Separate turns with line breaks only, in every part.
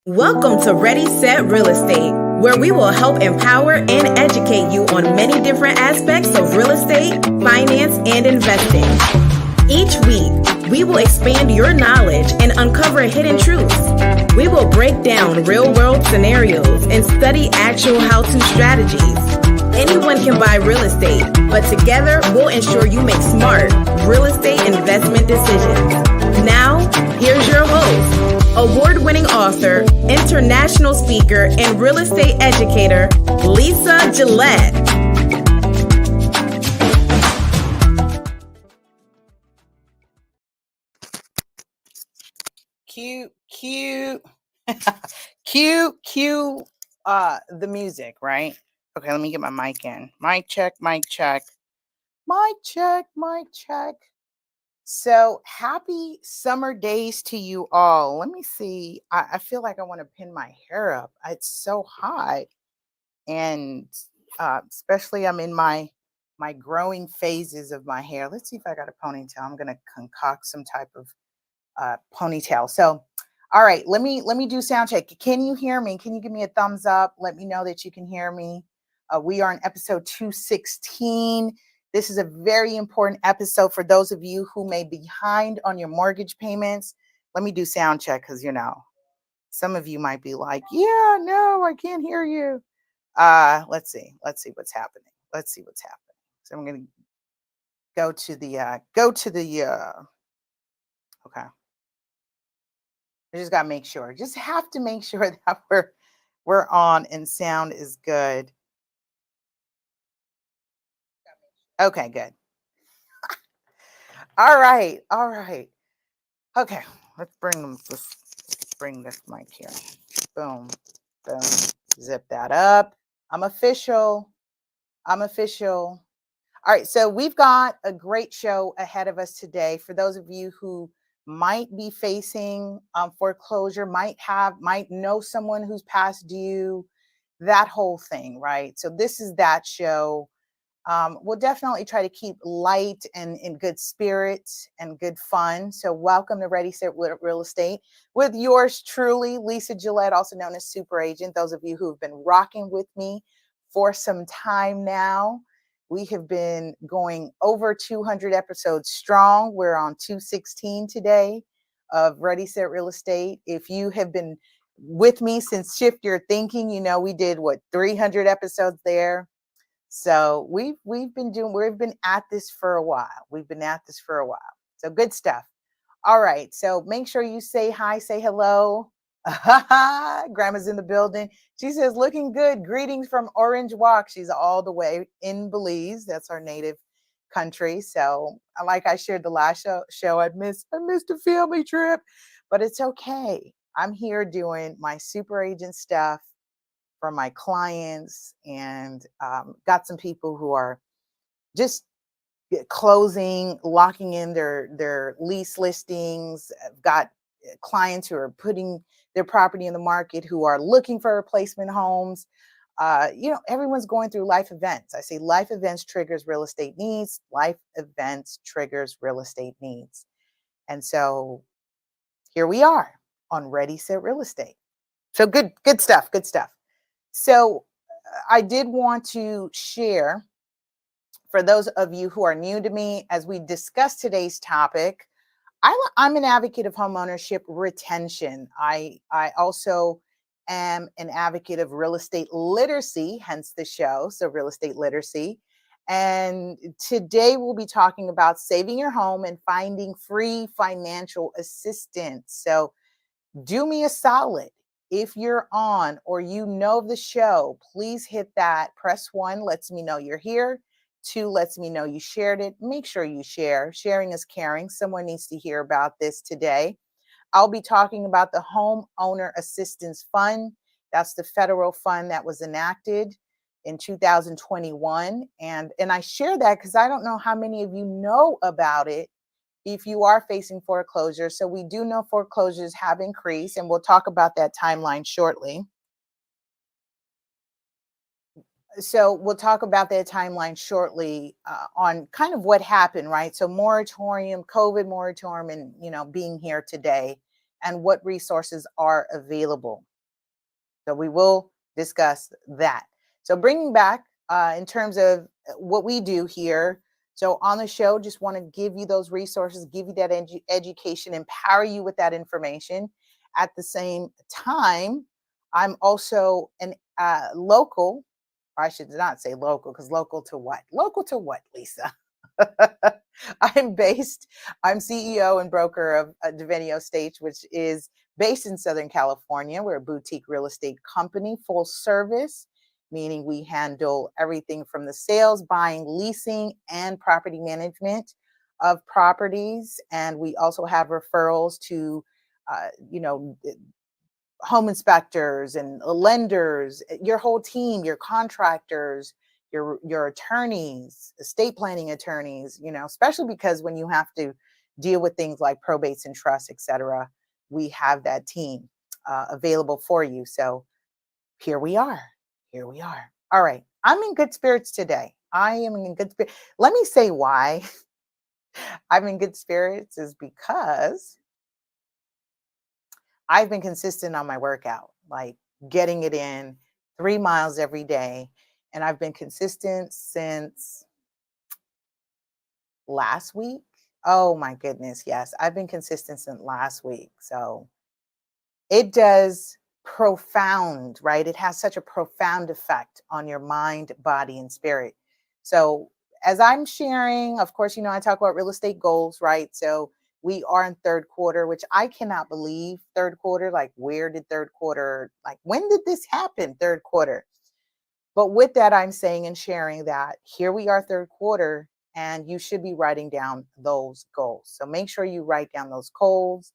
Welcome to Ready, Set, Real Estate, where we will help empower and educate you on many different aspects of real estate, finance, and investing. Each week, we will expand your knowledge and uncover hidden truths. We will break down real-world scenarios and study actual how-to strategies. Anyone can buy real estate, but together we'll ensure you make smart real estate investment decisions. Now, here's your host, award-winning author, international speaker, and real estate educator, Lisa Gillett.
Cue the music, right? Okay, let me get my mic in. Mic check. So happy summer days to you all. Let me see. I feel like I want to pin my hair up. It's so hot. And especially I'm in my growing phases of my hair. Let's see if I got a ponytail. I'm gonna concoct some type of ponytail. So all right, let me do sound check. Can you hear me? Can you give me a thumbs up? Let me know that you can hear me. We are in episode 216. This is a very important episode for those of you who may be behind on your mortgage payments. Let me do sound check because some of you might be like, yeah, no, I can't hear you. Let's see what's happening. So I'm gonna go to the okay. I just got to make sure. Just have to make sure that we're on and sound is good. Okay, good. All right. Okay, let's bring this mic here. Boom. Zip that up. I'm official. All right, so we've got a great show ahead of us today. For those of you who might be facing foreclosure, might know someone who's past due, that whole thing, right? So this is that show. We'll definitely try to keep light and in good spirits and good fun. So welcome to Ready, Set, Real Estate with yours truly, Lisa Gillett, also known as Super Agent. Those of you who've been rocking with me for some time now. We have been going over 200 episodes strong. We're on 216 today of Ready, Set, Real Estate. If you have been with me since Shift Your Thinking, we did 300 episodes there. So we've been at this for a while. So good stuff. All right. So make sure you say hi, say hello. Grandma's in the building. She says, looking good. Greetings from Orange Walk. She's all the way in Belize. That's our native country. So like I shared the last show, I missed a family trip, but it's okay. I'm here doing my super agent stuff for my clients, and got some people who are just closing, locking in their lease listings. I've got clients who are putting their property in the market, who are looking for replacement homes. Everyone's going through life events. I say life events triggers real estate needs. Life events triggers real estate needs. And so here we are on Ready, Set, Real Estate. So good stuff. So I did want to share, for those of you who are new to me, as we discuss today's topic, I'm an advocate of homeownership retention. I also am an advocate of real estate literacy, hence the show, so real estate literacy. And today we'll be talking about saving your home and finding free financial assistance. So do me a solid. If you're on or you know the show, please hit that. Press 1, lets me know you're here. 2, lets me know you shared it. Make sure you share. Sharing is caring. Someone needs to hear about this today. I'll be talking about the Homeowner Assistance Fund. That's the federal fund that was enacted in 2021. And I share that because I don't know how many of you know about it if you are facing foreclosure. So we do know foreclosures have increased, and we'll talk about that timeline shortly. On kind of what happened, right? So moratorium, COVID moratorium, and being here today, and what resources are available. So we will discuss that. So bringing back in terms of what we do here. So on the show, just want to give you those resources, give you that education, empower you with that information. At the same time, I'm also an local, or I should not say local, because local to what? Local to what, Lisa? I'm CEO and broker of Divinity Estates, which is based in Southern California. We're a boutique real estate company, full service, meaning we handle everything from the sales, buying, leasing, and property management of properties. And we also have referrals to, home inspectors and lenders, your whole team, your contractors, your attorneys, estate planning attorneys, especially because when you have to deal with things like probates and trusts, etc., we have that team available for you. So here we are. Here we are. All right. I'm in good spirits today. I am in good spirits. Let me say why I'm in good spirits is because I've been consistent on my workout, like getting it in 3 miles every day. And I've been consistent since last week. Oh my goodness. Yes. I've been consistent since last week. So it does profound, right? It has such a profound effect on your mind, body, and spirit. So as I'm sharing, of course, I talk about real estate goals, right? So we are in third quarter, which I cannot believe third quarter. Like, where did third quarter, like, when did this happen? Third quarter. But with that, I'm saying and sharing that here we are, third quarter, and you should be writing down those goals. So make sure you write down those goals.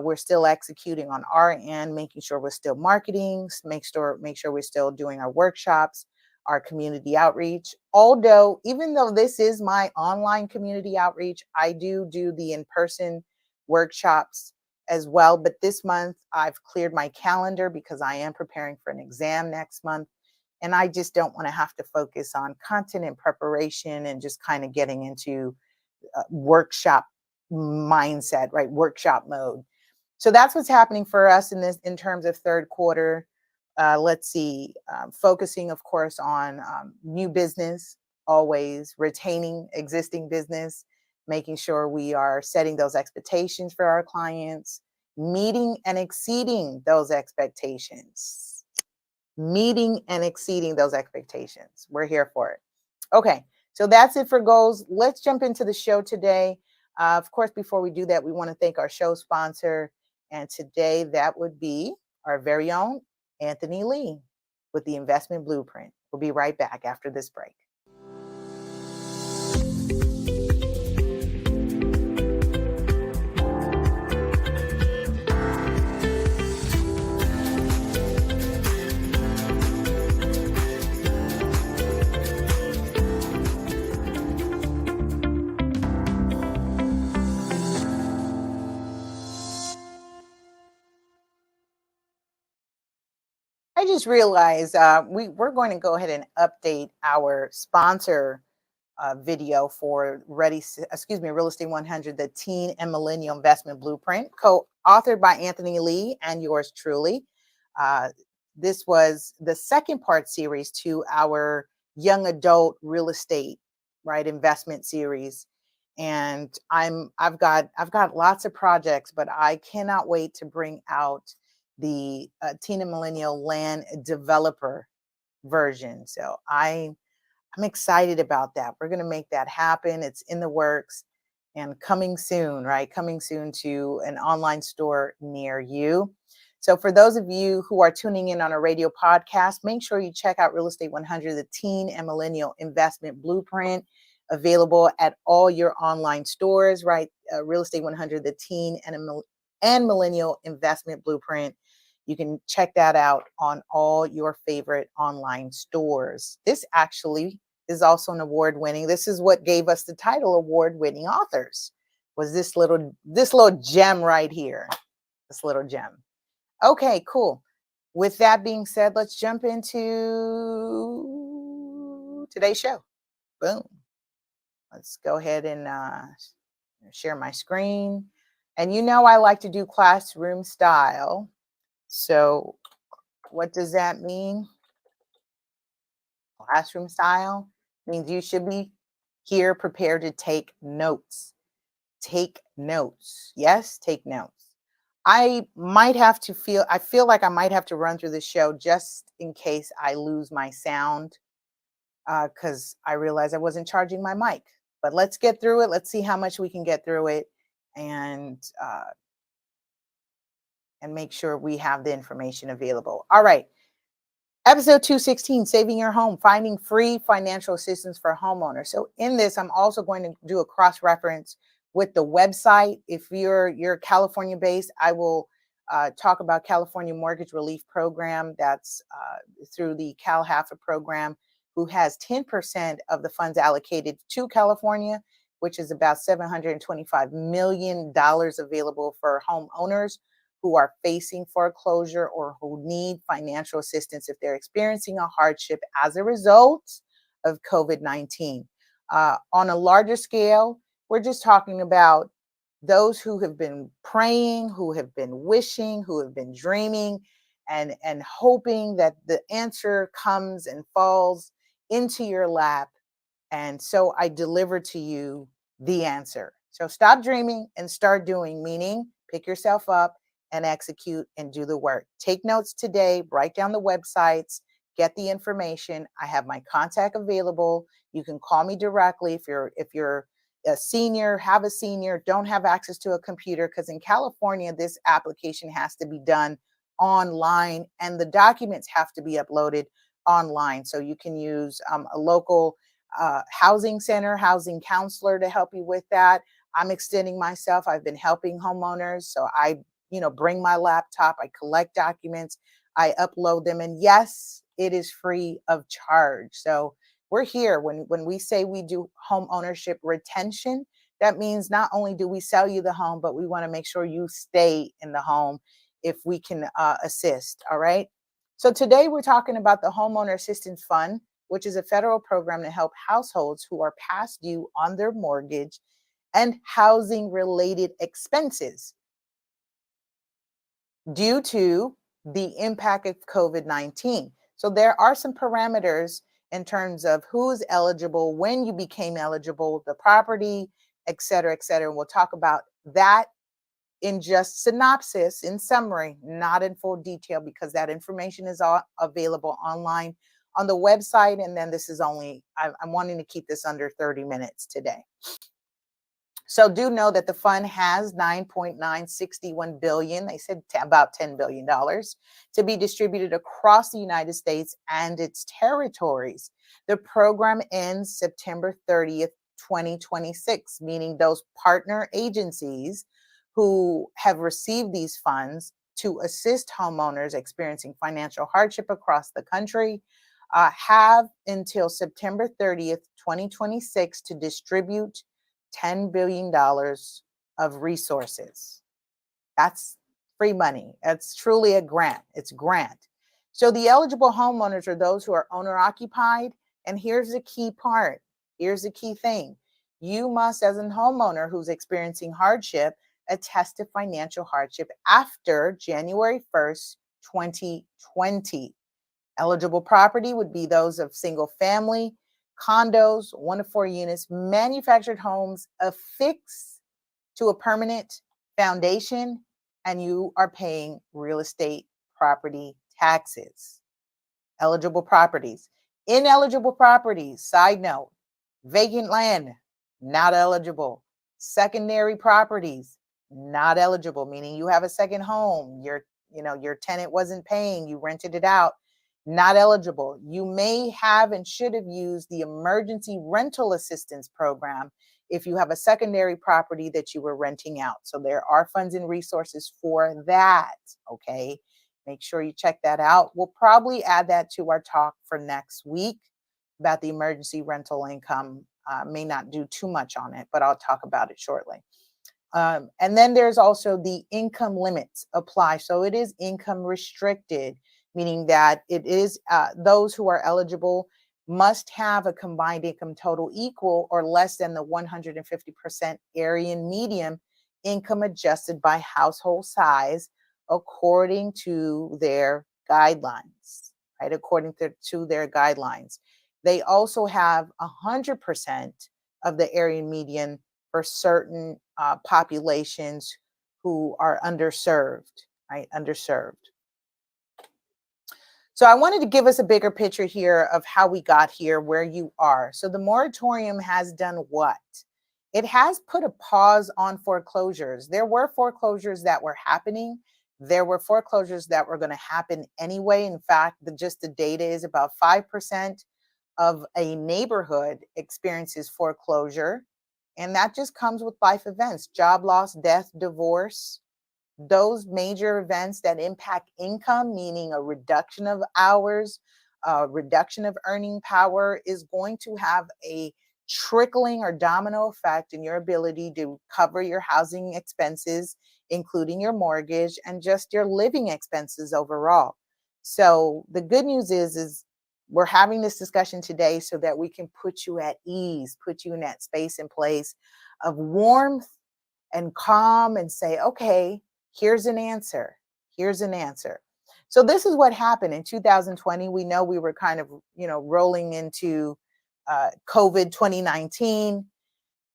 We're still executing on our end, making sure we're still marketing, make sure we're still doing our workshops, our community outreach. Although, even though this is my online community outreach, I do the in-person workshops as well. But this month, I've cleared my calendar because I am preparing for an exam next month. And I just don't want to have to focus on content and preparation and just kind of getting into workshop mindset, right? Workshop mode. So that's what's happening for us in terms of third quarter. Let's see, focusing, of course, on new business, always retaining existing business, making sure we are setting those expectations for our clients, meeting and exceeding those expectations. Meeting and exceeding those expectations. We're here for it. Okay, so that's it for goals. Let's jump into the show today. Of course, before we do that, we want to thank our show sponsor. And today that would be our very own Anthony Lee with the Investment Blueprint. We'll be right back after this break. I just realized we're going to go ahead and update our sponsor video for Real Estate 100, the Teen and Millennial Investment Blueprint, co-authored by Anthony Lee and yours truly. This was the second part series to our young adult real estate, right, investment series. And I've got lots of projects, but I cannot wait to bring out the teen and millennial land developer version. So I'm excited about that. We're going to make that happen. It's in the works and coming soon, right? Coming soon to an online store near you. So for those of you who are tuning in on a radio podcast, make sure you check out Real Estate 100, the Teen and Millennial Investment Blueprint, available at all your online stores, right? Real Estate 100, the Teen and Millennial Investment Blueprint. You can check that out on all your favorite online stores. This actually is also an award-winning. This is what gave us the title award-winning authors. Was this little gem right here? This little gem. Okay, cool. With that being said, let's jump into today's show. Boom. Let's go ahead and share my screen. And I like to do classroom style. So What does that mean? Classroom style means you should be here prepared to take notes. Take notes. Yes, take notes. I feel like I might have to run through the show just in case I lose my sound because I realized I wasn't charging my mic. But let's get through it. Let's see how much we can get through it and make sure we have the information available. All right. Episode 216, Saving Your Home, Finding Free Financial Assistance for Homeowners. So in this, I'm also going to do a cross-reference with the website. If you're California based, I will talk about California Mortgage Relief Program. That's through the CalHAFA program, who has 10% of the funds allocated to California, which is about $725 million available for homeowners who are facing foreclosure or who need financial assistance if they're experiencing a hardship as a result of COVID-19. On a larger scale, we're just talking about those who have been praying, who have been wishing, who have been dreaming, and hoping that the answer comes and falls into your lap. And so I deliver to you the answer. So stop dreaming and start doing, meaning pick yourself up and execute and do the work. Take notes today, write down the websites, get the information. I have my contact available. You can call me directly if you're a senior, have a senior, don't have access to a computer, because in California, this application has to be done online and the documents have to be uploaded online. So you can use a local housing center, housing counselor to help you with that. I'm extending myself. I've been helping homeowners. So I bring my laptop, I collect documents, I upload them. And yes, it is free of charge. So we're here. When we say we do home ownership retention, that means not only do we sell you the home, but we want to make sure you stay in the home if we can assist. All right. So today we're talking about the Homeowner Assistance Fund, which is a federal program to help households who are past due on their mortgage and housing related expenses due to the impact of COVID-19. So there are some parameters in terms of who's eligible, when you became eligible, the property, et cetera, et cetera. And we'll talk about that in just synopsis, in summary, not in full detail, because that information is all available online on the website. And then this is I'm wanting to keep this under 30 minutes today. So do know that the fund has $9.961 billion. They said about $10 billion to be distributed across the United States and its territories. The program ends September 30th, 2026, meaning those partner agencies who have received these funds to assist homeowners experiencing financial hardship across the country have until September 30th, 2026 to distribute $10 billion of resources. That's free money. That's truly a grant. It's grant. So the eligible homeowners are those who are owner occupied. And here's the key part. Here's the key thing. You must, as a homeowner who's experiencing hardship, attest to financial hardship after January 1st, 2020. Eligible property would be those of single family, condos, 1 to 4 units, manufactured homes affixed to a permanent foundation, and you are paying real estate property taxes. Eligible properties. Ineligible properties, side note, vacant land, not eligible. Secondary properties, not eligible, meaning you have a second home, your tenant wasn't paying, you rented it out. Not eligible. You may have and should have used the emergency rental assistance program if you have a secondary property that you were renting out. So there are funds and resources for that. Okay. Make sure you check that out. We'll probably add that to our talk for next week about the emergency rental income. May not do too much on it, but I'll talk about it shortly. And then there's also the income limits apply. So it is income restricted, meaning that it is those who are eligible must have a combined income total equal or less than the 150% Aryan median income adjusted by household size according to their guidelines, right? According to their guidelines. They also have 100% of the area median for certain populations who are underserved, right? Underserved. So I wanted to give us a bigger picture here of how we got here, where you are. So the moratorium has done what? It has put a pause on foreclosures. There were foreclosures that were happening. There were foreclosures that were going to happen anyway. In fact, just the data is about 5% of a neighborhood experiences foreclosure. And that just comes with life events, job loss, death, divorce. Those major events that impact income, meaning a reduction of hours, a reduction of earning power, is going to have a trickling or domino effect in your ability to cover your housing expenses, including your mortgage and just your living expenses overall. So the good news is we're having this discussion today so that we can put you at ease, put you in that space and place of warmth and calm and say, okay, here's an answer. Here's an answer. So this is what happened in 2020. We know we were kind of, rolling into COVID 2019.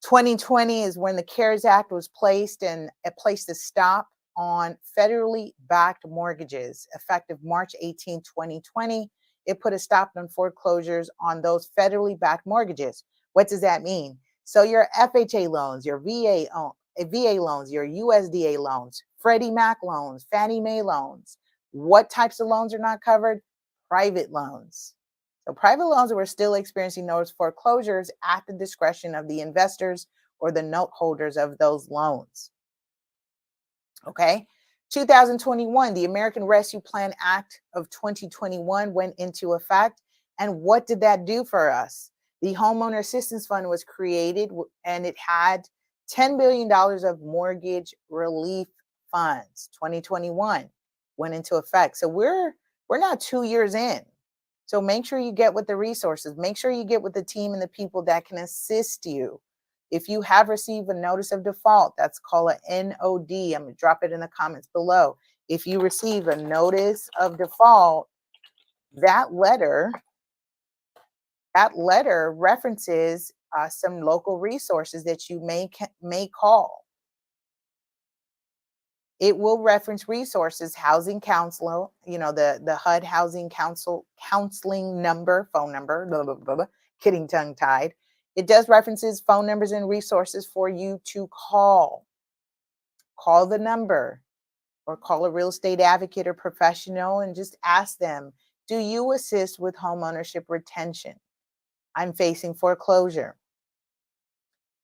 2020 is when the CARES Act was placed, and it placed a stop on federally backed mortgages effective March 18, 2020. It put a stop on foreclosures on those federally backed mortgages. What does that mean? So your FHA loans, your VA loans, your USDA loans, Freddie Mac loans, Fannie Mae loans. What types of loans are not covered? Private loans. So private loans were still experiencing those foreclosures at the discretion of the investors or the note holders of those loans. Okay. 2021, the American Rescue Plan Act of 2021 went into effect. And what did that do for us? The Homeowner Assistance Fund was created, and it had $10 billion of mortgage relief funds. 2021 went into effect. So we're now 2 years in. So make sure you get with the resources. Make sure you get with the team and the people that can assist you. If you have received a notice of default, that's called an NOD. I'm going to drop it in the comments below. If you receive a notice of default, that letter references some local resources that you may call. It will reference resources, housing counselor, the HUD housing counseling number, phone number, blah, blah, blah, blah, kidding tongue tied. It does references phone numbers and resources for you to call. Call the number or call a real estate advocate or professional and just ask them, do you assist with homeownership retention? I'm facing foreclosure.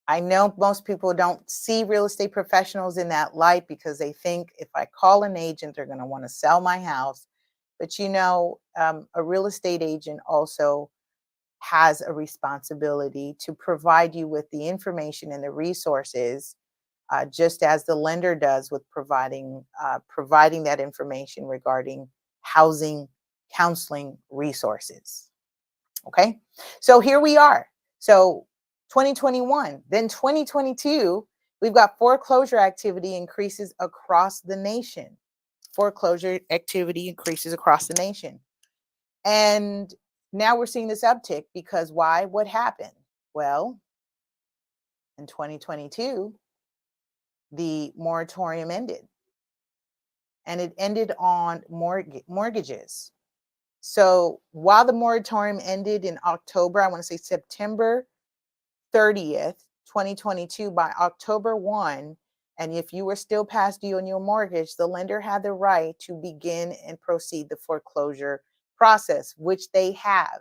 I know most people don't see real estate professionals in that light because they think if I call an agent, they're going to want to sell my house. But a real estate agent also has a responsibility to provide you with the information and the resources, just as the lender does with providing that information regarding housing counseling resources. Okay, so here we are. So 2021, then 2022, we've got foreclosure activity increases across the nation. Foreclosure activity increases across the nation. And now we're seeing this uptick because why? What happened? Well, in 2022, the moratorium ended. And it ended on mortgages. So while the moratorium ended in October, I want to say September 30th, 2022, by October 1, and if you were still past due on your mortgage, the lender had the right to begin and proceed the foreclosure process, which they have.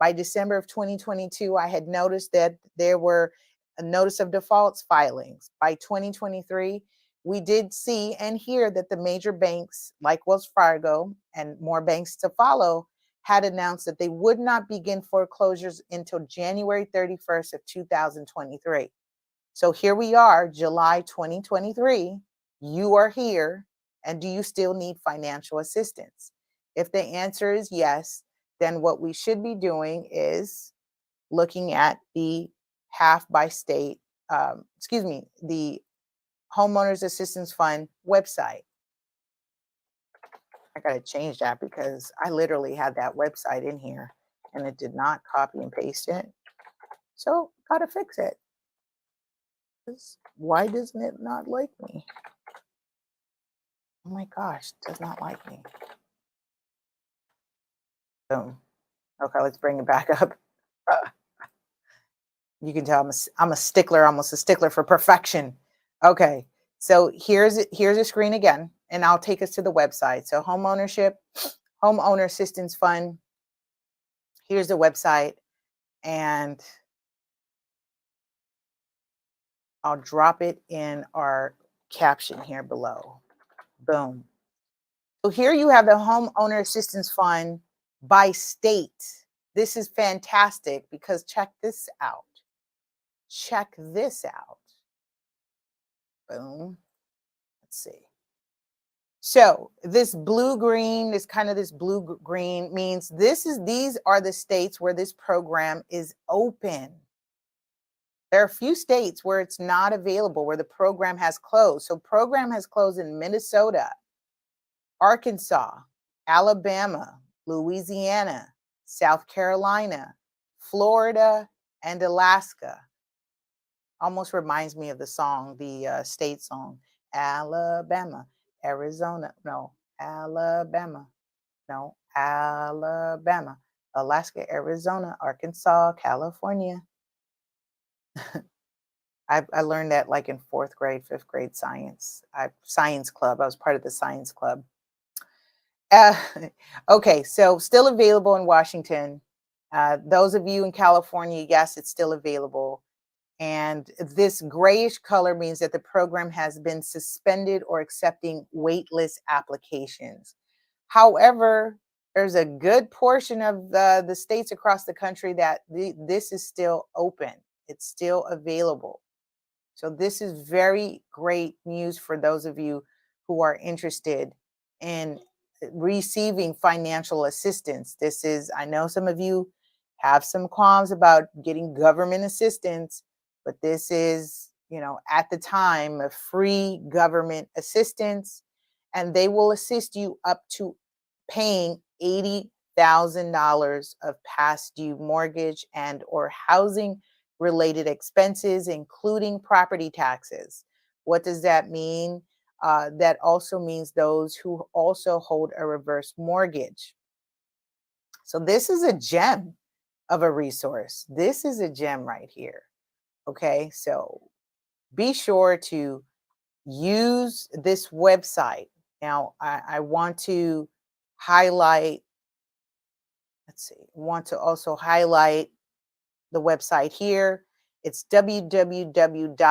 By December of 2022, I had noticed that there were a notice of defaults filings. By 2023, we did see and hear that the major banks like Wells Fargo and more banks to follow had announced that they would not begin foreclosures until January 31st of 2023. So here we are, July 2023. You are here, and do you still need financial assistance? If the answer is yes, then what we should be doing is looking at the the Homeowners Assistance Fund website. I got to change that because I literally had that website in here and it did not copy and paste it. So, got to fix it. Why doesn't it not like me? Oh my gosh, it does not like me. Boom. Okay, let's bring it back up. You can tell I'm a stickler, almost a stickler for perfection. Okay, so here's a screen again, and I'll take us to the website. So homeowner assistance fund. Here's the website, and I'll drop it in our caption here below. Boom. So here you have the homeowner assistance fund by state. This is fantastic because check this out. Check this out. Boom. Let's see. So this blue green, this blue green means these are the states where this program is open. There are a few states where it's not available, where the program has closed. So program has closed in Minnesota, Arkansas, Alabama, Louisiana, South Carolina, Florida, and Alaska. Almost reminds me of the song, the state song, Alabama, Arizona, no, Alabama, no, Alabama, Alaska, Arizona, Arkansas, California. I learned that like in 4th grade, 5th grade science club. I was part of the science club. Uh, okay, so still available in Washington. Those of you in California, yes, it's still available. And this grayish color means that the program has been suspended or accepting waitlist applications. However, there's a good portion of the states across the country that this is still open. It's still available. So this is very great news for those of you who are interested in receiving financial assistance. I know some of you have some qualms about getting government assistance, but this is, at the time, a free government assistance, and they will assist you up to paying $80,000 of past due mortgage and or housing related expenses, including property taxes. What does that mean? That also means those who also hold a reverse mortgage. So this is a gem of a resource. This is a gem right here. Okay, so be sure to use this website. Now, I want to highlight, want to also highlight the website here. It's www.n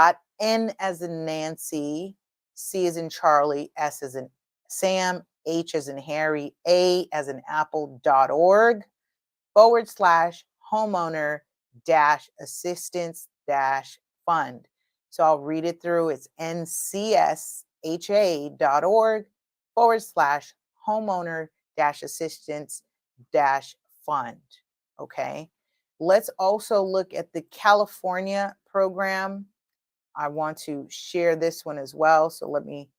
as in Nancy, C as in Charlie, S as in Sam, H as in Harry, A as in Apple.org/homeowner assistance fund. So I'll read it through. It's ncsha.org/homeowner assistance fund. Okay. Let's also look at the California program. I want to share this one as well. So let me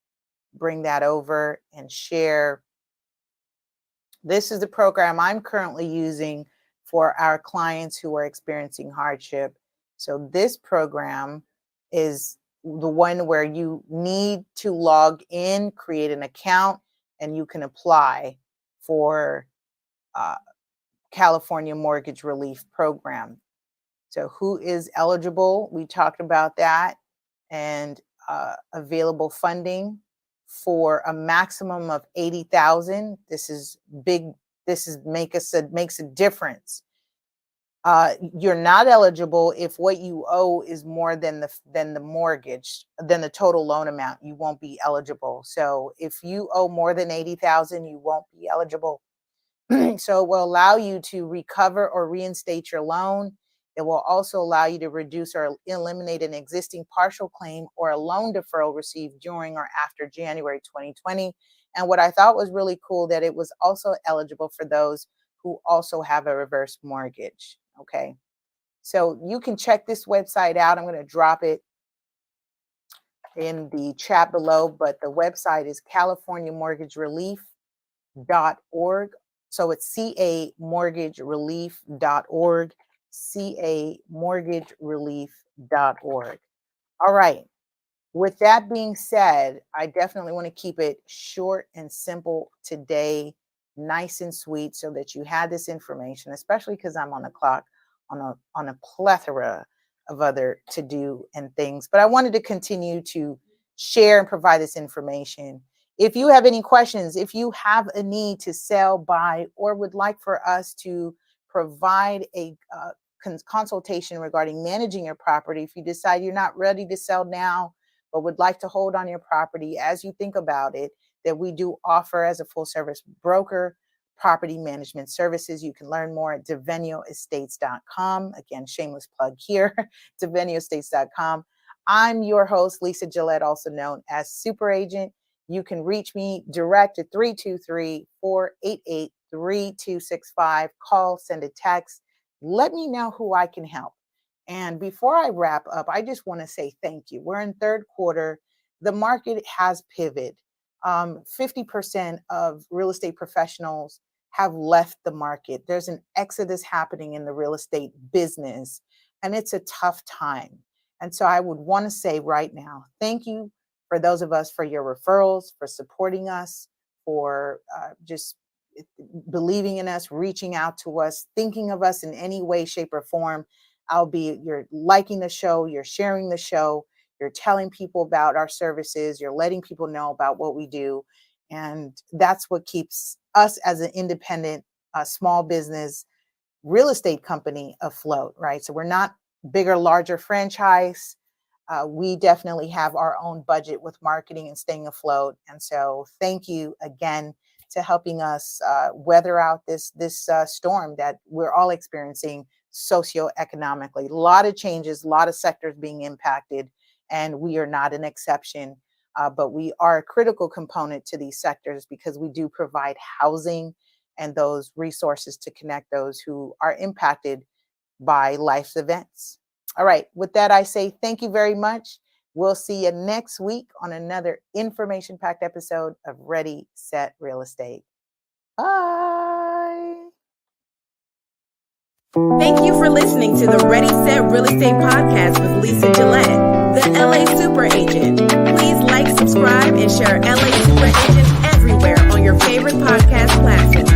bring that over and share. This is the program I'm currently using for our clients who are experiencing hardship. So this program is the one where you need to log in, create an account, and you can apply for California Mortgage Relief Program. So who is eligible? We talked about that, and available funding for a maximum of 80,000. This is big. This makes a difference. You're not eligible if what you owe is more than the mortgage, than the total loan amount. You won't be eligible. So if you owe more than 80,000, you won't be eligible. So it will allow you to recover or reinstate your loan. It will also allow you to reduce or eliminate an existing partial claim or a loan deferral received during or after January 2020. And what I thought was really cool, that it was also eligible for those who also have a reverse mortgage. Okay. So you can check this website out. I'm going to drop it in the chat below, but the website is California Mortgage Relief. CAmortgagerelief.org. So it's CAmortgagerelief.org, CAmortgagerelief.org. All right. With that being said, I definitely want to keep it short and simple today, nice and sweet, so that you had this information, especially because I'm on the clock on a plethora of other to do and things. But I wanted to continue to share and provide this information. If you have any questions, if you have a need to sell, buy, or would like for us to provide a consultation regarding managing your property, if you decide you're not ready to sell now, but would like to hold on your property as you think about it, that we do offer as a full service broker, property management services. You can learn more at devenioestates.com. Again, shameless plug here, devenioestates.com. I'm your host, Lisa Gillett, also known as Super Agent. You can reach me direct at 323-488-3265. Call, send a text. Let me know who I can help. And before I wrap up, I just want to say thank you. We're in third quarter. The market has pivoted. 50% of real estate professionals have left the market. There's an exodus happening in the real estate business, and it's a tough time. And so I would want to say right now, thank you for those of us for your referrals, for supporting us, for just believing in us, reaching out to us, thinking of us in any way, shape, or form. Albeit you're liking the show, you're sharing the show, you're telling people about our services, you're letting people know about what we do. And that's what keeps us as an independent, small business real estate company afloat, right? So we're not bigger, larger franchise. We definitely have our own budget with marketing and staying afloat. And so thank you again to helping us weather out this storm that we're all experiencing socioeconomically. A lot of changes, a lot of sectors being impacted, and we are not an exception. But we are a critical component to these sectors because we do provide housing and those resources to connect those who are impacted by life's events. All right, with that, I say thank you very much. We'll see you next week on another information-packed episode of Ready, Set, Real Estate. Bye.
Thank you for listening to the Ready, Set, Real Estate podcast with Lisa Gillett, the LA Super Agent. Please like, subscribe, and share LA Super Agent everywhere on your favorite podcast platform.